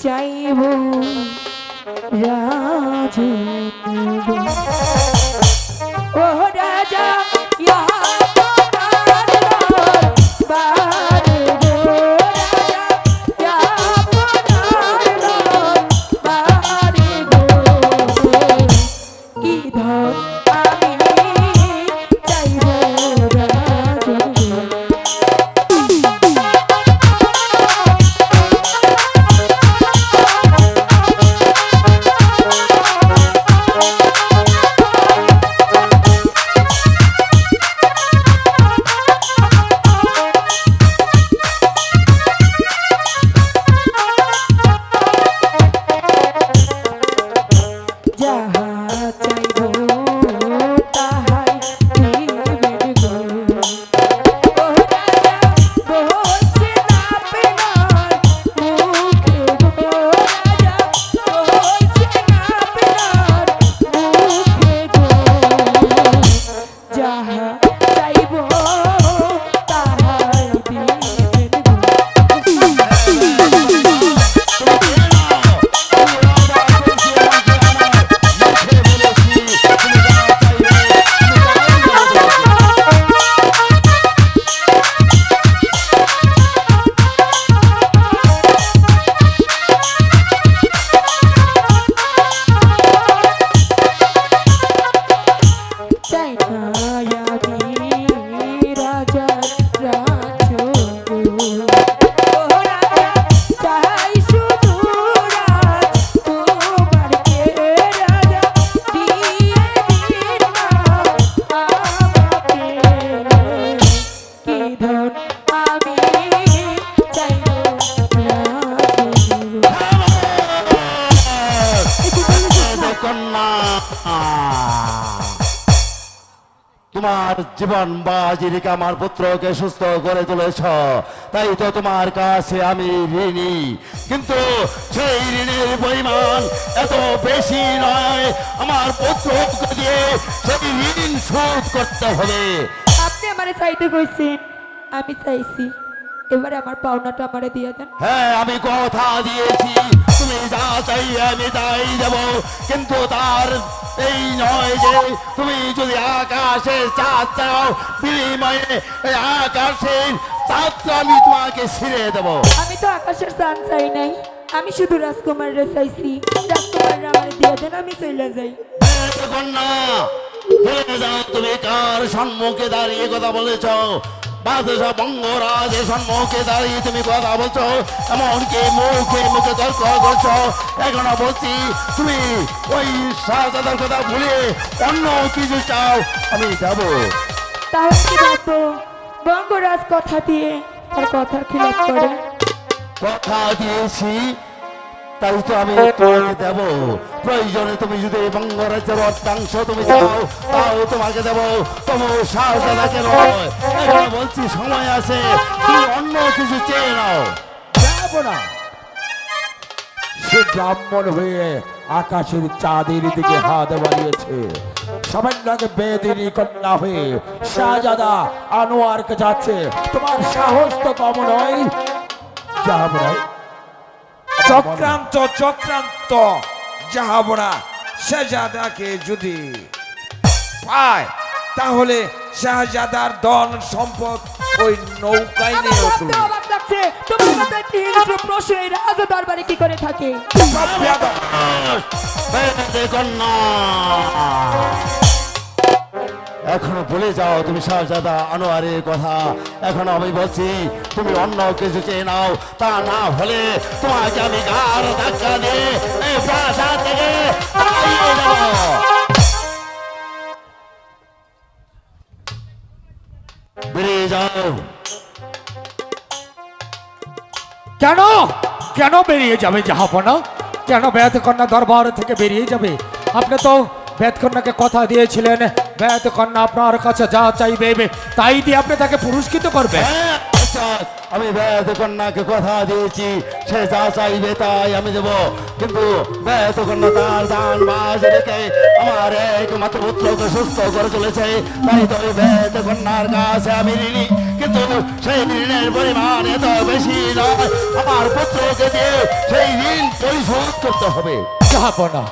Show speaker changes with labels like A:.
A: চাইব রাজু ও রাজা ইয়া আপনার দরবার গো রাজা ইয়া আপনার দরবার গো কি ধর আমি চাইব রাজু
B: তোমার জীবন বাজিরিকে আমার পুত্রকে সুস্থ করে তুলেছ, তাই তো তোমার কাছে আমি ঋণী। কিন্তু সেই ঋণের পরিমাণ এত বেশি নয়, আমার পুত্রকে দিয়ে সেই ঋণ শোধ করতে হবে।
A: আপনি আমারে চাইতে কইছেন, আমি চাইছি, এবারে আমার পাওনাটা আমারে দিয়ে দেন।
B: হ্যাঁ, আমি কথা দিয়েছি, তুমি যা চাই আমি তাই দেব, কিন্তু তার এই নয় যে তুমি যদি আকাশের চাঁদ চাও, বিনিময়ে এই আকাশের চাঁদটা আমি তোমাকে ছিঁড়ে দেব।
A: আমি তো আকাশের চাঁদ চাই নাই, আমি শুধু রাজকুমাররে চাইছি, রাজকুমাররা আমারে দিয়ে দেন, আমি চলে যাই।
B: কন্যা, ভুলে যাও তুমি কার সম্মুখে দাঁড়িয়ে কথা বলেছ। বাদশাহ বঙ্গরাজের সম্মুখে দাঁড়িয়ে তুমি কথা বলছো, এমনকি মুখে মুখে তর্ক করছো। এখনো বলছি, তুমি ওই শাহজাদার কথা ভুলে অন্য কিছু চাও, আমি যাব।
A: তাহলে কি ভাববো বঙ্গরাজ কথা দিয়ে আর কথার খিলাপ করে?
B: কথা দিয়েছি তাই তো আমি তোমাকে দেব। প্রয়োজনে তুমি যদি বঙ্গরাজ্যের অর্ধাংশ তুমি দাও, তাও তোমাকে দেব, তবু শাহজাদাকে নয়। এখানে বলছি সময় আছে, তুমি অন্য কিছু চেয়ে নাও।
C: যাব না। সে ব্রাহ্মণ হয়ে আকাশের চাঁদের দিকে হাত বাড়িয়েছে, সামান্য আগে বেদিনী কন্যা হয়ে শাহজাদা আনোয়ারকে যাচ্ছে। তোমার সাহস তো কম নয়। যাব না।
D: চক্রান্ত চক্রান্ত জাহাবরা শাহজাদাকে যদি পায়, তাহলে শাহজাদার ধন সম্পদ ওই নৌকায় নিয়ে
A: আমার
D: উঠবে।
A: ভাবতে অবাক লাগছে, তোমার মাথায় একটি হিংস্র প্রশ্ন, এই রাজ দরবারে কি করে থাকে?
B: কন্যা, এখনো ভুলে যাও তুমি শাহজাদা আনোয়ারের কথা। এখন আমি বলছি, তুমি অন্য কিছু চেয়ে নাও, তা না হলে তোমাকে আমি গাড় ধাক্কা দিয়ে এই প্রাসাদ থেকে তাড়িয়ে দেব। বেরিয়ে যাও।
C: কেন কেন বেরিয়ে যাবে জাহাপনা? কেন বেদকন্যা দরবার থেকে বেরিয়ে যাবে? আপনি তো বেদকন্যাকে কথা দিয়েছিলেন, বেদকন্যা আপনার কাছে যা চাইবে তাই দিয়ে আপনি তাকে পুরস্কৃত করবেন।
B: হ্যাঁ, আচ্ছা, আমি বেদকন্যাকে কথা দিয়েছি, সে যা চাইবে তাই আমি দেব। কিন্তু বেদকন্যা তার দান বাজ রেখে আমার একমাত্র পুত্রকে সুস্থ করে তুলেছে, তাই তো বেদকন্যার কাছে আমি ঋণী। কিন্তু সেই ঋণের পরিমাণ এত বেশি নয়, আমার পুত্রকে দিয়ে সেই ঋণ পরিশোধ করতে হবে।
C: যাব না